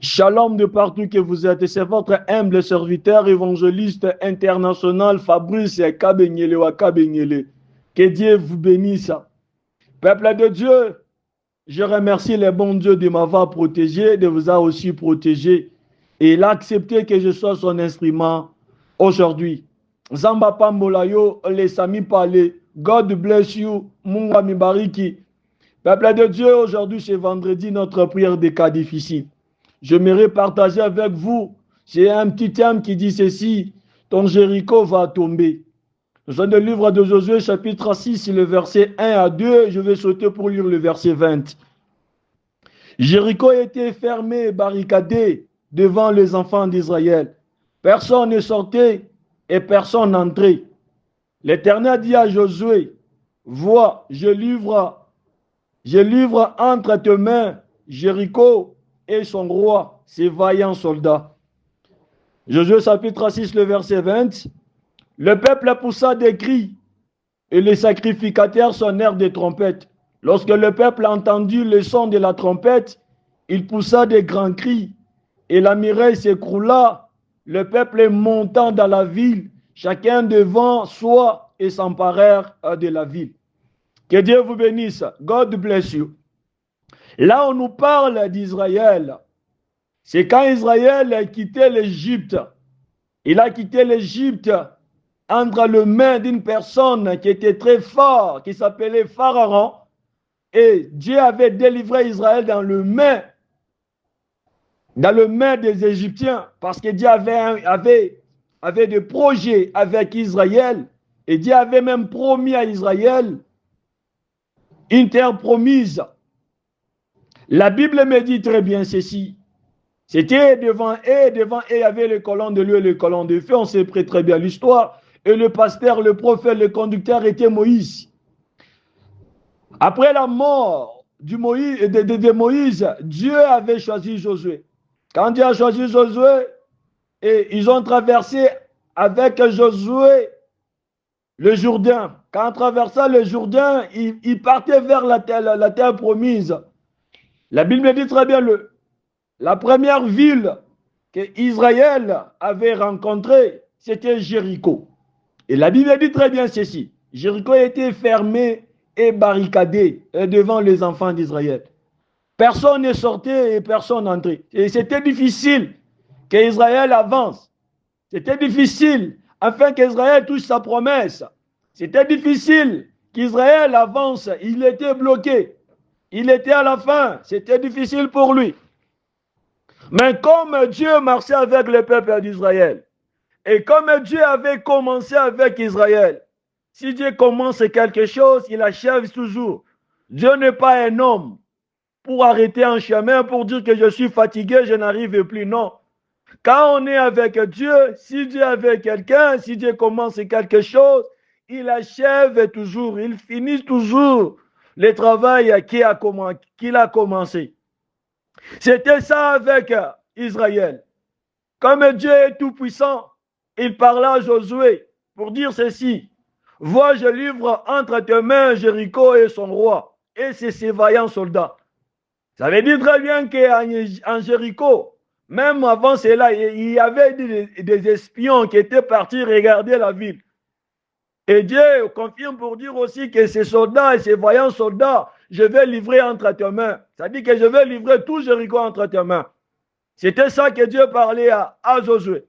Shalom de partout que vous êtes. C'est votre humble serviteur, évangéliste international Fabrice Kabenyele wa Kabenyele. Que Dieu vous bénisse. Peuple de Dieu, je remercie le bon Dieu de m'avoir protégé, de vous avoir aussi protégé. Et il a accepté que je sois son instrument aujourd'hui. Zamba Pambolayo, les Sami Palé, God bless you, Munga Mibariki. Peuple de Dieu, aujourd'hui c'est vendredi, notre prière des cas difficiles. J'aimerais partager avec vous, j'ai un petit thème qui dit ceci, ton Jéricho va tomber. Nous sommes dans le livre de Josué, chapitre 6, le verset 1 à 2, je vais sauter pour lire le verset 20. Jéricho était fermé et barricadé devant les enfants d'Israël. Personne ne sortait et personne n'entrait. L'Éternel dit à Josué, vois, je livre entre tes mains Jéricho et son roi, ses vaillants soldats. Josué chapitre 6, le verset 20. Le peuple poussa des cris et les sacrificateurs sonnèrent des trompettes. Lorsque le peuple entendit le son de la trompette, il poussa des grands cris et la muraille s'écroula. Le peuple montant dans la ville, chacun devant soi et s'emparèrent de la ville. Que Dieu vous bénisse. God bless you. Là, on nous parle d'Israël. C'est quand Israël a quitté l'Égypte. Il a quitté l'Égypte entre les mains d'une personne qui était très forte, qui s'appelait Pharaon. Et Dieu avait délivré Israël dans le main des Égyptiens. Parce que Dieu avait des projets avec Israël. Et Dieu avait même promis à Israël une terre promise. La Bible me dit très bien ceci. C'était devant eux, il y avait les colonnes de l'eau et les colonnes de feu. On sait très bien l'histoire. Et le pasteur, le prophète, le conducteur était Moïse. Après la mort de Moïse, Dieu avait choisi Josué. Quand Dieu a choisi Josué, et ils ont traversé avec Josué le Jourdain. Quand traversant le Jourdain, ils partaient vers la terre promise. La Bible dit très bien la première ville qu'Israël avait rencontrée, c'était Jéricho. Et la Bible dit très bien ceci. Jéricho était fermé et barricadé devant les enfants d'Israël. Personne ne sortait et personne n'entrait. Et c'était difficile qu'Israël avance. C'était difficile afin qu'Israël touche sa promesse. C'était difficile qu'Israël avance. Il était bloqué. Il était à la fin. C'était difficile pour lui. Mais comme Dieu marchait avec le peuple d'Israël, et comme Dieu avait commencé avec Israël, si Dieu commence quelque chose, il achève toujours. Dieu n'est pas un homme pour arrêter un chemin, pour dire que je suis fatigué, je n'arrive plus. Non. Quand on est avec Dieu, si Dieu est avec quelqu'un, si Dieu commence quelque chose, il achève toujours, il finit toujours le travail qu'il a commencé. C'était ça avec Israël. Comme Dieu est tout puissant, il parla à Josué pour dire ceci. Vois, je livre entre tes mains Jéricho et son roi et ses vaillants soldats. Ça veut dire très bien qu'en Jéricho, même avant cela, il y avait des espions qui étaient partis regarder la ville. Et Dieu confirme pour dire aussi que ces soldats et ces vaillants soldats, je vais livrer entre tes mains. Ça dit que je vais livrer tout Jéricho entre tes mains. C'était ça que Dieu parlait à Josué.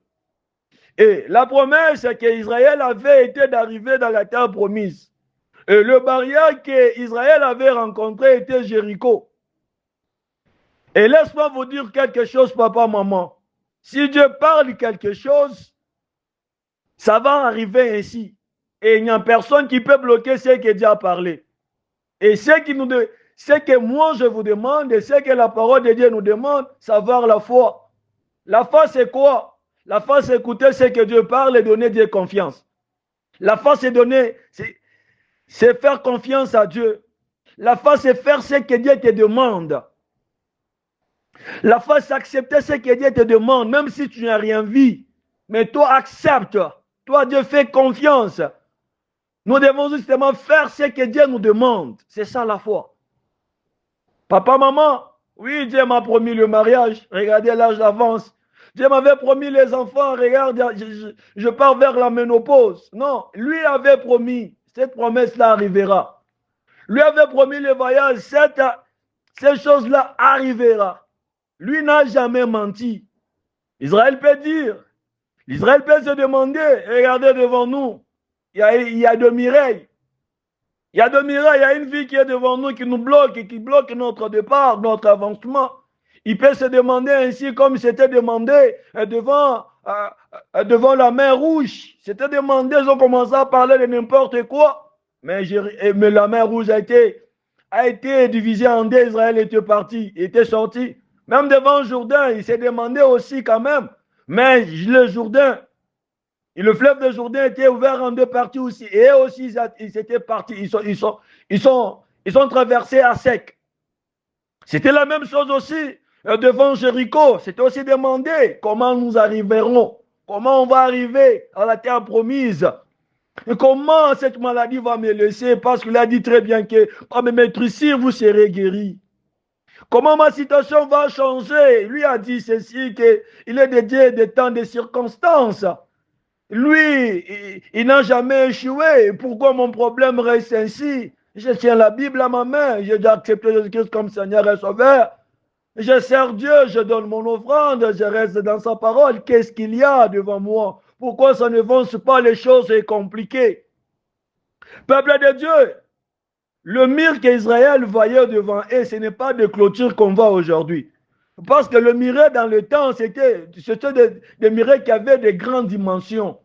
Et la promesse qu'Israël avait été d'arriver dans la terre promise. Et le barrière qu'Israël avait rencontré était Jéricho. Et laisse-moi vous dire quelque chose, papa, maman. Si Dieu parle quelque chose, ça va arriver ainsi. Et il n'y a personne qui peut bloquer ce que Dieu a parlé. Et ce que moi je vous demande, et ce que la parole de Dieu nous demande, savoir la foi. La foi, c'est quoi? La foi, c'est écouter ce que Dieu parle et donner Dieu confiance. La foi, c'est faire confiance à Dieu. La foi, c'est faire ce que Dieu te demande. La foi, c'est accepter ce que Dieu te demande, même si tu n'as rien vu. Mais toi, accepte. Toi, Dieu, fais confiance. Nous devons justement faire ce que Dieu nous demande. C'est ça la foi. Papa, maman, Oui, Dieu m'a promis le mariage. Regardez, l'âge avance. Dieu m'avait promis les enfants. Regarde, je pars vers la ménopause. Non, lui avait promis. Cette promesse-là arrivera. Lui avait promis le voyage. Cette chose-là arrivera. Lui n'a jamais menti. Israël peut dire. Israël peut se demander. Regardez devant nous. Il y a de Mireille. Il y a de Mireille. Il y a une vie qui est devant nous qui nous bloque et qui bloque notre départ, notre avancement. Il peut se demander ainsi comme c'était demandé devant la mer Rouge. C'était demandé, ils ont commencé à parler de n'importe quoi. Mais la mer Rouge a été divisée en deux. Israël était parti, était sorti. Même devant le Jourdain, il s'est demandé aussi quand même. Mais le Jourdain, le fleuve de Jourdain était ouvert en deux parties aussi. Et eux aussi, ils étaient partis. Ils sont traversés à sec. C'était la même chose aussi devant Jéricho. C'était aussi demandé comment nous arriverons. Comment on va arriver à la terre promise. Et comment cette maladie va me laisser. Parce qu'il a dit très bien que par me mettre ici, vous serez guéris. Comment ma situation va changer. Lui a dit ceci, qu'il est dédié des temps, des circonstances. Lui, il n'a jamais échoué. Pourquoi mon problème reste ainsi? Je tiens la Bible à ma main. J'ai déjà accepté Jésus-Christ comme Seigneur et Sauveur. Je sers Dieu, je donne mon offrande, je reste dans sa parole. Qu'est-ce qu'il y a devant moi? Pourquoi ça ne avance pas, les choses compliquées? Peuple de Dieu, le mur qu'Israël voyait devant eux, ce n'est pas de clôture qu'on voit aujourd'hui. Parce que le miret dans le temps, c'était des mirets qui avaient de grandes dimensions.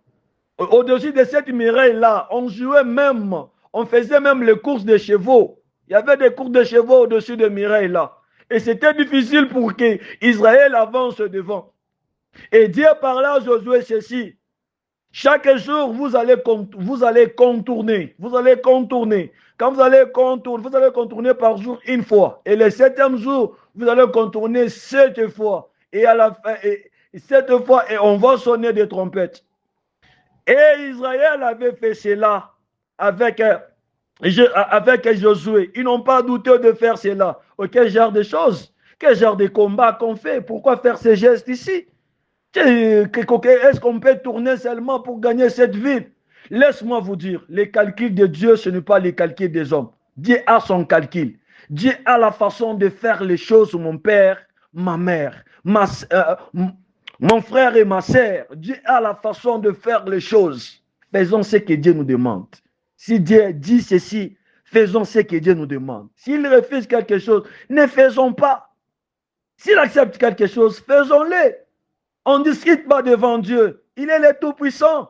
Au-dessus de cette mireille-là, on jouait même, on faisait même les courses de chevaux. Il y avait des courses de chevaux au-dessus de mireille-là. Et c'était difficile pour qu'Israël avance devant. Et Dieu parla à Josué ceci. Chaque jour, vous allez contourner. Vous allez contourner. Quand vous allez contourner par jour une fois. Et le septième jour, vous allez contourner 7 fois. Et à la fin, 7 fois, et on va sonner des trompettes. Et Israël avait fait cela avec Josué. Ils n'ont pas douté de faire cela. Quel genre de choses? Quel genre de combat qu'on fait? Pourquoi faire ces gestes ici? Est-ce qu'on peut tourner seulement pour gagner cette ville? Laisse-moi vous dire, les calculs de Dieu, ce n'est pas les calculs des hommes. Dieu a son calcul. Dieu a la façon de faire les choses, mon père, ma mère, mon frère et ma sœur. Dieu a la façon de faire les choses. Faisons ce que Dieu nous demande. Si Dieu dit ceci, faisons ce que Dieu nous demande. S'il refuse quelque chose, ne faisons pas. S'il accepte quelque chose, faisons-le. On ne discute pas devant Dieu. Il est le Tout-Puissant.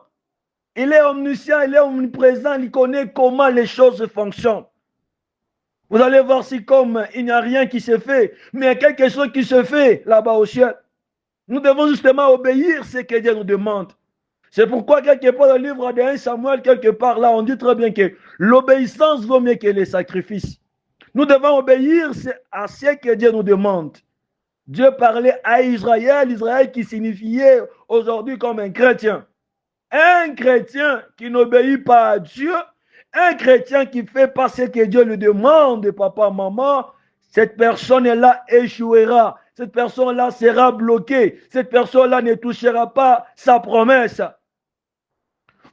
Il est omniscient, il est omniprésent, il connaît comment les choses fonctionnent. Vous allez voir si comme il n'y a rien qui se fait, mais il y a quelque chose qui se fait là-bas au ciel. Nous devons justement obéir ce que Dieu nous demande. C'est pourquoi quelque part dans le livre de 1 Samuel, quelque part là, on dit très bien que l'obéissance vaut mieux que les sacrifices. Nous devons obéir à ce que Dieu nous demande. Dieu parlait à Israël, Israël qui signifiait aujourd'hui comme un chrétien. Un chrétien qui n'obéit pas à Dieu, un chrétien qui ne fait pas ce que Dieu lui demande, papa, maman, cette personne-là échouera. Cette personne-là sera bloquée. Cette personne-là ne touchera pas sa promesse.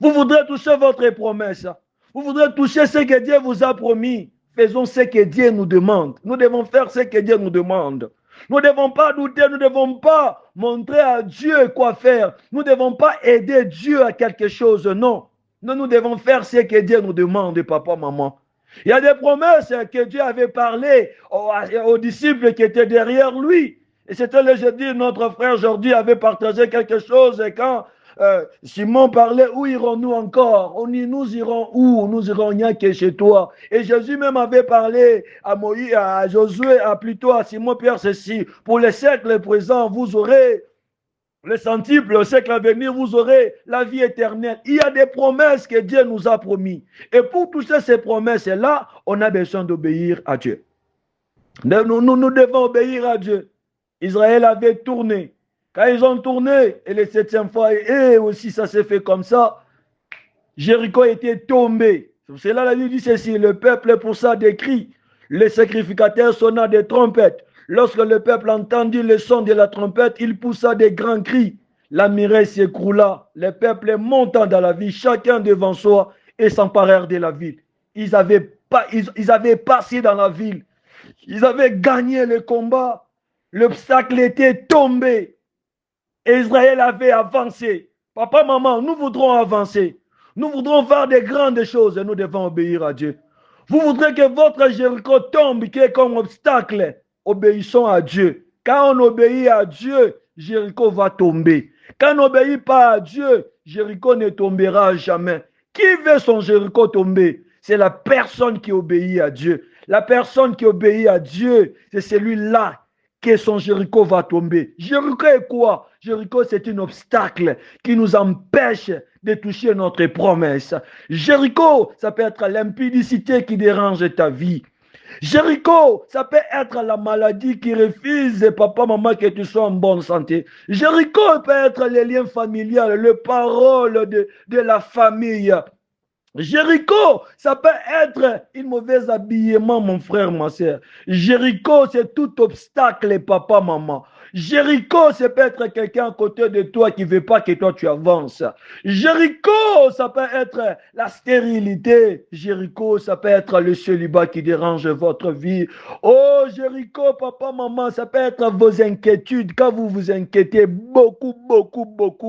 Vous voudrez toucher votre promesse. Vous voudrez toucher ce que Dieu vous a promis. Faisons ce que Dieu nous demande. Nous devons faire ce que Dieu nous demande. Nous ne devons pas douter, nous ne devons pas montrer à Dieu quoi faire. Nous ne devons pas aider Dieu à quelque chose, non. Nous devons faire ce que Dieu nous demande, papa, maman. Il y a des promesses que Dieu avait parlé aux disciples qui étaient derrière lui. Et c'était le jeudi, notre frère Jordi avait partagé quelque chose et quand Simon parlait, où irons-nous encore? Nous irons où? Nous irons rien que chez toi. Et Jésus même avait parlé à Moïse, à Josué, plutôt à Simon Pierre, ceci. Pour les siècles présents, vous aurez le centuple, le siècle à venir, vous aurez la vie éternelle. Il y a des promesses que Dieu nous a promis. Et pour toucher ces promesses-là, on a besoin d'obéir à Dieu. Nous devons obéir à Dieu. Israël avait tourné. Quand ils ont tourné, et les 7e fois, et aussi ça s'est fait comme ça, Jéricho était tombé. C'est là la Bible dit ceci, le peuple pour ça des cris, les sacrificateurs sonnant des trompettes, Lorsque le peuple entendit le son de la trompette, il poussa des grands cris. La muraille s'écroula, les peuples montant dans la ville, chacun devant soi, et s'emparèrent de la ville. Ils avaient passé dans la ville. Ils avaient gagné le combat. L'obstacle était tombé. Israël avait avancé. Papa, maman, nous voudrons avancer. Nous voudrons faire des grandes choses et nous devons obéir à Dieu. Vous voudrez que votre Jéricho tombe, qui est comme obstacle. Obéissons à Dieu. Quand on obéit à Dieu, Jéricho va tomber. Quand on n'obéit pas à Dieu, Jéricho ne tombera jamais. Qui veut son Jéricho tomber? C'est la personne qui obéit à Dieu. La personne qui obéit à Dieu, c'est celui-là que son Jéricho va tomber. Jéricho est quoi? Jéricho, c'est un obstacle qui nous empêche de toucher notre promesse. Jéricho, ça peut être l'impudicité qui dérange ta vie. Jéricho, ça peut être la maladie qui refuse, papa, maman, que tu sois en bonne santé. Jéricho peut être les liens familiaux, les paroles de la famille. Jéricho, ça peut être un mauvais habillement, mon frère, ma soeur. Jéricho, c'est tout obstacle, papa, maman. Jéricho, ça peut être quelqu'un à côté de toi qui ne veut pas que toi tu avances. Jéricho, ça peut être la stérilité. Jéricho, ça peut être le célibat qui dérange votre vie. Oh, Jéricho, papa, maman, ça peut être vos inquiétudes. Quand vous vous inquiétez beaucoup,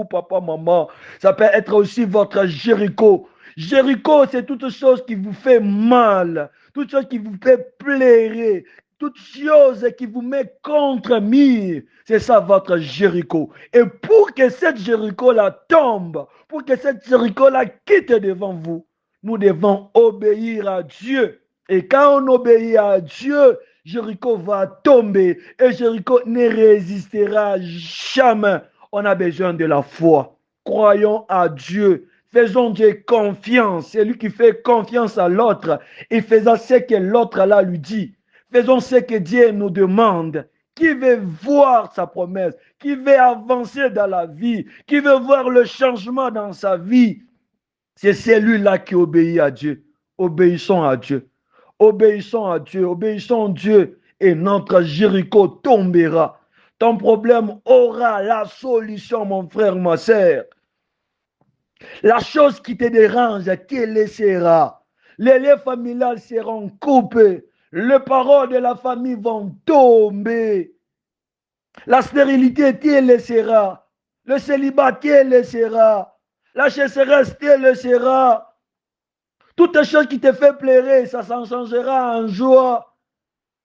papa, maman. Ça peut être aussi votre Jéricho. Jéricho, c'est toute chose qui vous fait mal, toute chose qui vous fait pleurer, toute chose qui vous met contre mur. C'est ça votre Jéricho. Et pour que cette Jéricho-là tombe, pour que cette Jéricho-là quitte devant vous, nous devons obéir à Dieu. Et quand on obéit à Dieu, Jéricho va tomber et Jéricho ne résistera jamais. On a besoin de la foi. Croyons à Dieu. Faisons Dieu confiance. C'est lui qui fait confiance à l'autre et faisons ce que l'autre là lui dit. Faisons ce que Dieu nous demande. Qui veut voir sa promesse? Qui veut avancer dans la vie? Qui veut voir le changement dans sa vie? C'est celui-là qui obéit à Dieu. Obéissons à Dieu. Obéissons à Dieu. Obéissons à Dieu et notre Jéricho tombera. Ton problème aura la solution, mon frère, ma soeur. La chose qui te dérange, tu laisseras. Les liens familiaux seront coupés. Les paroles de la famille vont tomber. La stérilité, tu laisseras. Le célibat, tu laisseras. La chasseresse, tu laisseras. Toutes choses qui te font pleurer, ça s'en changera en joie.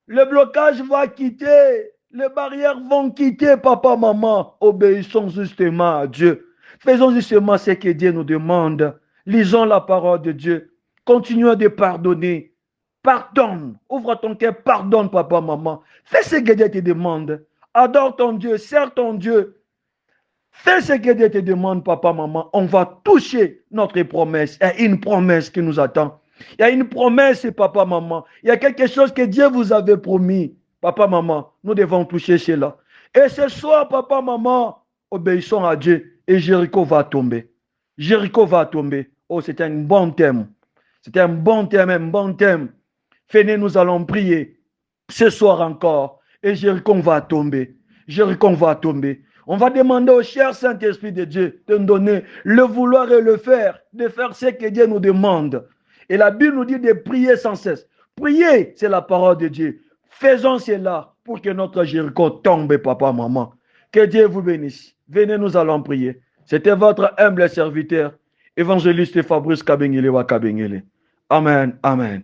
Le blocage va quitter. Les barrières vont quitter, papa, maman. Obéissons justement à Dieu. Faisons justement ce que Dieu nous demande. Lisons la parole de Dieu. Continuons de pardonner. Pardonne. Ouvre ton cœur. Pardonne, papa, maman. Fais ce que Dieu te demande. Adore ton Dieu. Sers ton Dieu. Fais ce que Dieu te demande, papa, maman. On va toucher notre promesse. Il y a une promesse qui nous attend. Il y a une promesse, papa, maman. Il y a quelque chose que Dieu vous avait promis. Papa, maman, nous devons toucher cela. Et ce soir, papa, maman, obéissons à Dieu. Et Jéricho va tomber. Jéricho va tomber. Oh, c'est un bon thème. C'est un bon thème, un bon thème. Venez, nous allons prier. Ce soir encore. Et Jéricho va tomber. Jéricho va tomber. On va demander au cher Saint-Esprit de Dieu de nous donner le vouloir et le faire. De faire ce que Dieu nous demande. Et la Bible nous dit de prier sans cesse. Prier, c'est la parole de Dieu. Faisons cela pour que notre Jéricho tombe, papa, maman. Que Dieu vous bénisse. Venez, nous allons prier. C'était votre humble serviteur, évangéliste Fabrice Kabengele wa Kabengele. Amen, amen.